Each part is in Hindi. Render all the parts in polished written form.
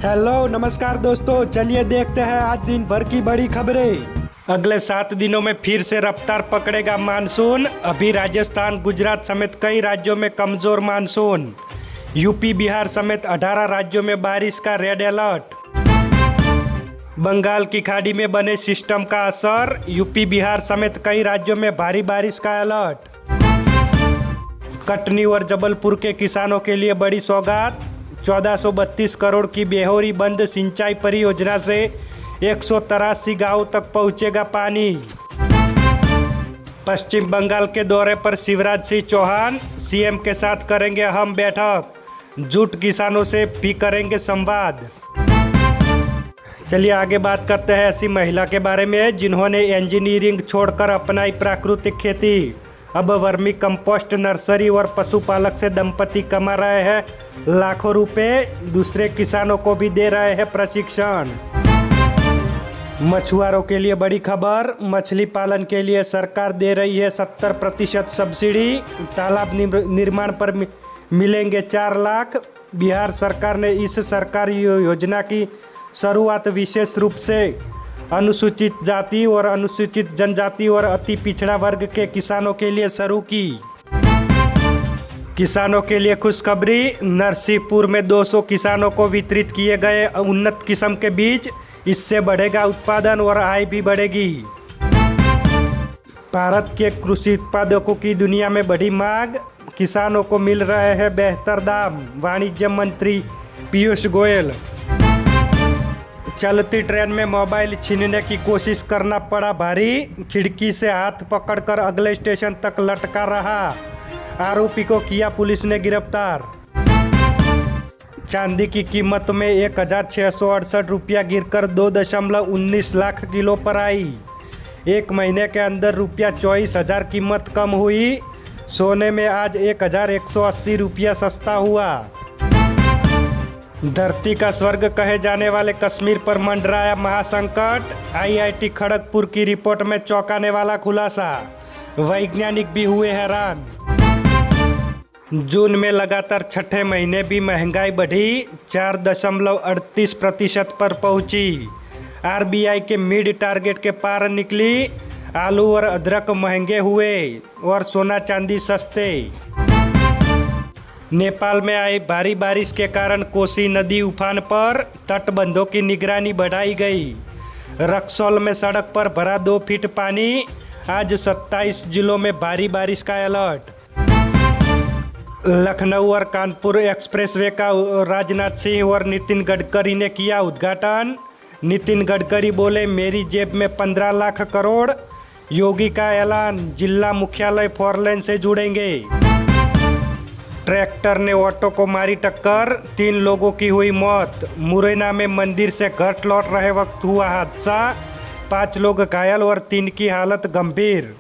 हेलो नमस्कार दोस्तों, चलिए देखते हैं आज दिन भर की बड़ी खबरें। अगले 7 दिनों में फिर से रफ्तार पकड़ेगा मानसून। अभी राजस्थान, गुजरात समेत कई राज्यों में कमजोर मानसून। यूपी, बिहार समेत 18 राज्यों में बारिश का रेड अलर्ट। बंगाल की खाड़ी में बने सिस्टम का असर। यूपी, बिहार समेत कई राज्यों में भारी बारिश का अलर्ट। कटनी और जबलपुर के किसानों के लिए बड़ी सौगात। 1432 करोड़ की बेहोरी बंद सिंचाई परियोजना से 183 गांव तक पहुंचेगा पानी। पश्चिम बंगाल के दौरे पर शिवराज सिंह चौहान सीएम के साथ करेंगे अहम बैठक। जूट किसानों से भी करेंगे संवाद। चलिए आगे बात करते हैं ऐसी महिला के बारे में जिन्होंने इंजीनियरिंग छोड़कर अपनाई प्राकृतिक खेती। अब वर्मी कंपोस्ट, नर्सरी और पशुपालक से दंपति कमा रहे हैं लाखों रुपए। दूसरे किसानों को भी दे रहे हैं प्रशिक्षण। मछुआरों के लिए बड़ी खबर। मछली पालन के लिए सरकार दे रही है 70% सब्सिडी। तालाब निर्माण पर मिलेंगे 4 लाख। बिहार सरकार ने इस सरकारी योजना की शुरुआत विशेष रूप से अनुसूचित जाति और अनुसूचित जनजाति और अति पिछड़ा वर्ग के किसानों के लिए शुरू की। किसानों के लिए खुशखबरी। नरसिंहपुर में 200 किसानों को वितरित किए गए उन्नत किस्म के बीज। इससे बढ़ेगा उत्पादन और आय भी बढ़ेगी। भारत के कृषि उत्पादकों की दुनिया में बड़ी मांग। किसानों को मिल रहे हैं बेहतर दाम। वाणिज्य मंत्री पीयूष गोयल। चलती ट्रेन में मोबाइल छीनने की कोशिश करना पड़ा भारी। खिड़की से हाथ पकड़कर अगले स्टेशन तक लटका रहा। आरोपी को किया पुलिस ने गिरफ्तार। चांदी की कीमत में 1668 रुपया गिरकर 2.19 लाख किलो पर आई। एक महीने के अंदर रुपया 24,000 कीमत कम हुई। सोने में आज 1180 रुपया सस्ता हुआ। धरती का स्वर्ग कहे जाने वाले कश्मीर पर मंडराया महासंकट। आईआईटी खड़गपुर की रिपोर्ट में चौंकाने वाला खुलासा। वैज्ञानिक भी हुए हैरान। जून में लगातार छठे महीने भी महंगाई बढ़ी। 4.38% पर पहुंची। आरबीआई के मिड टारगेट के पार निकली। आलू और अदरक महंगे हुए और सोना चांदी सस्ते। नेपाल में आई भारी बारिश के कारण कोसी नदी उफान पर। तटबंधों की निगरानी बढ़ाई गई। रक्सौल में सड़क पर भरा 2 फीट पानी। आज 27 जिलों में भारी बारिश का अलर्ट। लखनऊ और कानपुर एक्सप्रेसवे का राजनाथ सिंह और नितिन गडकरी ने किया उद्घाटन। नितिन गडकरी बोले, मेरी जेब में 15 लाख करोड़। योगी का ऐलान, जिला मुख्यालय 4 लेन से जुड़ेंगे। ट्रैक्टर ने ऑटो को मारी टक्कर। 3 लोगों की हुई मौत। मुरैना में मंदिर से घर लौट रहे वक्त हुआ हादसा। 5 लोग घायल और 3 की हालत गंभीर।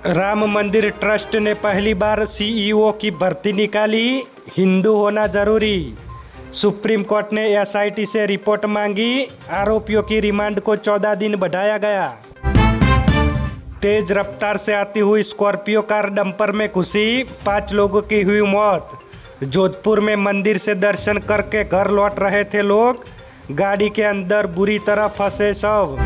राम मंदिर ट्रस्ट ने पहली बार सीईओ की भर्ती निकाली। हिंदू होना जरूरी। सुप्रीम कोर्ट ने एसआईटी से रिपोर्ट मांगी। आरोपियों की रिमांड को 14 दिन बढ़ाया गया। तेज रफ्तार से आती हुई स्कॉर्पियो कार डंपर में घुसी। 5 लोगों की हुई मौत। जोधपुर में मंदिर से दर्शन करके घर लौट रहे थे लोग। गाड़ी के अंदर बुरी तरह फंसे शव।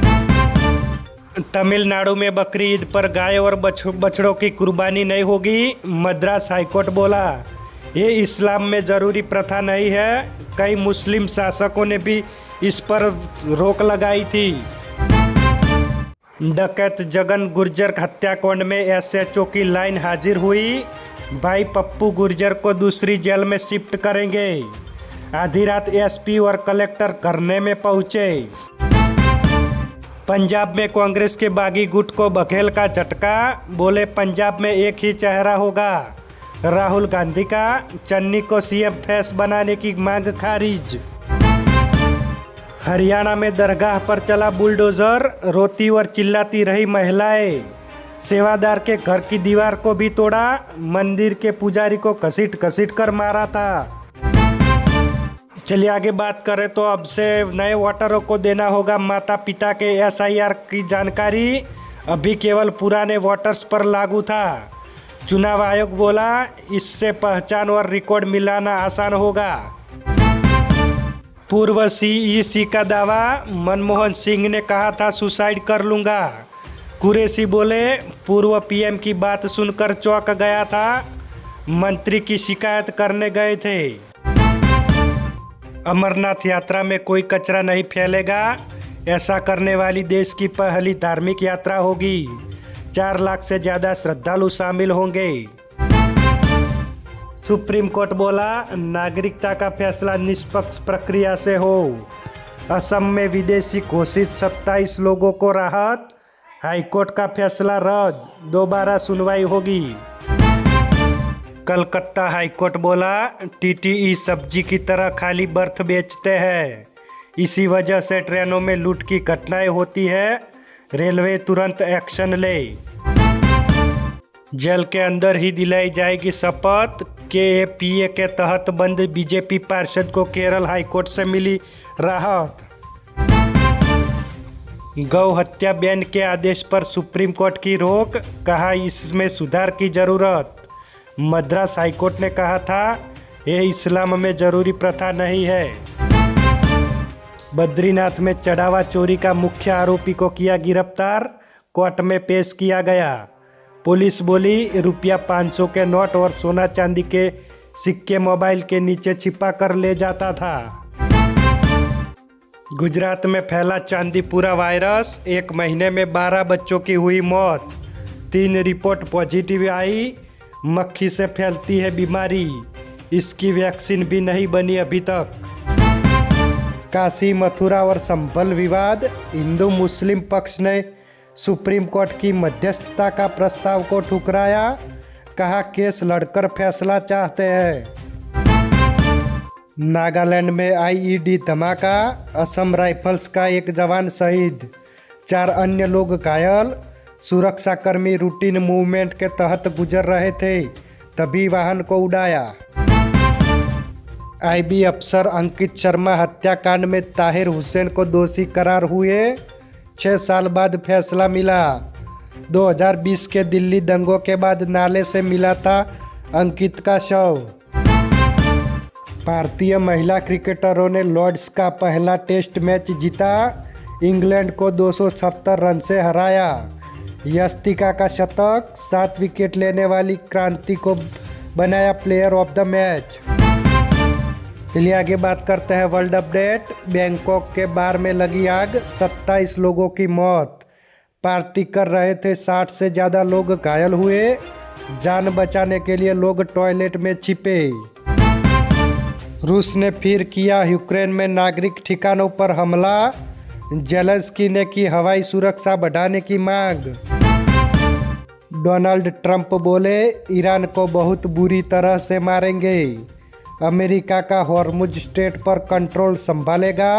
तमिलनाडु में बकरी ईद पर गाय और बछड़ों की कुर्बानी नहीं होगी। मद्रास हाईकोर्ट बोला, ये इस्लाम में जरूरी प्रथा नहीं है। कई मुस्लिम शासकों ने भी इस पर रोक लगाई थी। डकैत जगन गुर्जर हत्याकांड में एसएचओ की लाइन हाजिर हुई। भाई पप्पू गुर्जर को दूसरी जेल में शिफ्ट करेंगे। आधी रात एसपी और कलेक्टर धरने में पहुंचे। पंजाब में कांग्रेस के बागी गुट को बघेल का झटका। बोले, पंजाब में एक ही चेहरा होगा। राहुल गांधी का चन्नी को सीएम फेस बनाने की मांग खारिज। हरियाणा में दरगाह पर चला बुलडोजर। रोती और चिल्लाती रही महिलाएं। सेवादार के घर की दीवार को भी तोड़ा। मंदिर के पुजारी को घसीट कर मारा था। चलिए आगे बात करें तो अब से नए वोटरों को देना होगा माता पिता के एसआईआर की जानकारी। अभी केवल पुराने वोटर्स पर लागू था। चुनाव आयोग बोला, इससे पहचान और रिकॉर्ड मिलाना आसान होगा। पूर्व सीईसी का दावा, मनमोहन सिंह ने कहा था सुसाइड कर लूंगा। कुरैशी बोले, पूर्व पीएम की बात सुनकर चौंक गया था, मंत्री की शिकायत करने गए थे। अमरनाथ यात्रा में कोई कचरा नहीं फैलेगा, ऐसा करने वाली देश की पहली धार्मिक यात्रा होगी। 4 लाख से ज़्यादा श्रद्धालु शामिल होंगे। सुप्रीम कोर्ट बोला, नागरिकता का फैसला निष्पक्ष प्रक्रिया से हो। असम में विदेशी घोषित 27 लोगों को राहत, हाईकोर्ट का फैसला रद्द, दोबारा सुनवाई होगी। कलकत्ता हाईकोर्ट बोला, टीटीई सब्जी की तरह खाली बर्थ बेचते हैं, इसी वजह से ट्रेनों में लूट की घटनाएं होती है, रेलवे तुरंत एक्शन ले। जेल के अंदर ही दिलाई जाएगी शपथ, केएपीए के तहत बंद बीजेपी पार्षद को केरल हाईकोर्ट से मिली राहत। गौ हत्या बैन के आदेश पर सुप्रीम कोर्ट की रोक, कहा इसमें सुधार की जरूरत। मद्रास हाईकोर्ट ने कहा था, यह इस्लाम में जरूरी प्रथा नहीं है। बद्रीनाथ में चढ़ावा चोरी का मुख्य आरोपी को किया गिरफ्तार, कोर्ट में पेश किया गया। पुलिस बोली, रुपया 500 के नोट और सोना चांदी के सिक्के मोबाइल के नीचे छिपा कर ले जाता था। गुजरात में फैला चांदीपुरा वायरस, 1 महीने में 12 बच्चों की हुई मौत, 3 रिपोर्ट पॉजिटिव आई। मक्खी से फैलती है बीमारी, इसकी वैक्सीन भी नहीं बनी अभी तक। काशी, मथुरा और संभल विवाद, हिंदू मुस्लिम पक्ष ने सुप्रीम कोर्ट की मध्यस्थता का प्रस्ताव को ठुकराया, कहा केस लड़कर फैसला चाहते हैं। नागालैंड में आईईडी धमाका, असम राइफल्स का एक जवान शहीद, 4 अन्य लोग घायल। सुरक्षाकर्मी रूटीन मूवमेंट के तहत गुजर रहे थे, तभी वाहन को उड़ाया। आईबी अफसर अंकित शर्मा हत्याकांड में ताहिर हुसैन को दोषी करार हुए, 6 साल बाद फैसला मिला। 2020 के दिल्ली दंगों के बाद नाले से मिला था अंकित का शव। भारतीय महिला क्रिकेटरों ने लॉर्ड्स का पहला टेस्ट मैच जीता, इंग्लैंड को 270 रन से हराया। यस्तिका का शतक, 7 विकेट लेने वाली क्रांति को बनाया प्लेयर ऑफ द मैच। चलिए आगे बात करते हैं वर्ल्ड अपडेट। बैंकॉक के बार में लगी आग, 27 लोगों की मौत, पार्टी कर रहे थे 60 से ज़्यादा लोग घायल हुए, जान बचाने के लिए लोग टॉयलेट में छिपे। रूस ने फिर किया यूक्रेन में नागरिक ठिकानों पर हमला, जेलेंस्की ने की हवाई सुरक्षा बढ़ाने की मांग। डोनाल्ड ट्रंप बोले, ईरान को बहुत बुरी तरह से मारेंगे, अमेरिका का हॉर्मुज स्ट्रेट पर कंट्रोल संभालेगा,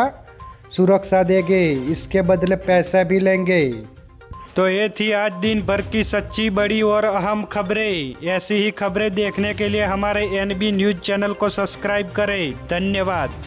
सुरक्षा देंगे, इसके बदले पैसा भी लेंगे। तो ये थी आज दिन भर की सच्ची, बड़ी और अहम खबरें। ऐसी ही खबरें देखने के लिए हमारे NB न्यूज़ चैनल को सब्सक्राइब करें। धन्यवाद।